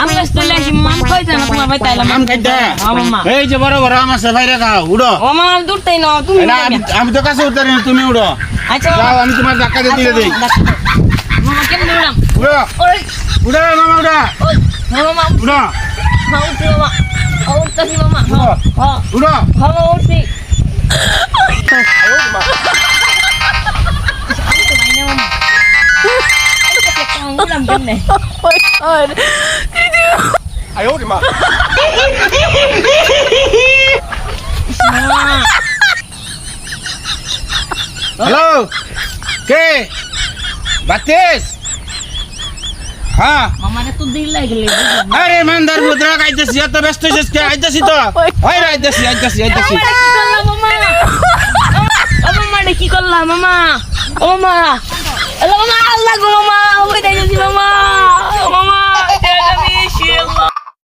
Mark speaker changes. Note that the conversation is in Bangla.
Speaker 1: আমি ব্যস্ত লাইছি মাম খাইতে না তোমার ভাই তাইলা
Speaker 2: আম খাইতে
Speaker 1: মামা
Speaker 2: এই যে বড় বড় আম আছে বাইরে খাও উড়ো
Speaker 1: ও মামা দূরতেই না তুমি
Speaker 2: না আমি তো কাছে উঠতে না তুমি উড়ো
Speaker 1: আচ্ছা
Speaker 2: যাও আমি তোমার ধাক্কা দিয়ে তুলে দেই
Speaker 1: মামা কেমন উড়াম
Speaker 2: উড়ো
Speaker 1: ওই
Speaker 2: উড়ো মামা উড়ো
Speaker 1: ওই মামা
Speaker 2: উড়ো
Speaker 1: হ্যাঁ উঠছি মামা উঠছি মামা হ্যাঁ হ্যাঁ
Speaker 2: উড়ো
Speaker 1: হ্যাঁ উঠছি উড়াম কেমনে
Speaker 2: হ্যালো কে বাতিস হ্যাঁ
Speaker 1: মামারে তো দিল লাগলে
Speaker 2: আরে মানদার মুদ্রা আইতাছি এত ব্যস্ত হইছিস কে আইতাছি তো ওই আইতাছি
Speaker 1: মামা কি করলাম মামা ও মামা আল্লাহ গো মামা ওই যাইছি মামা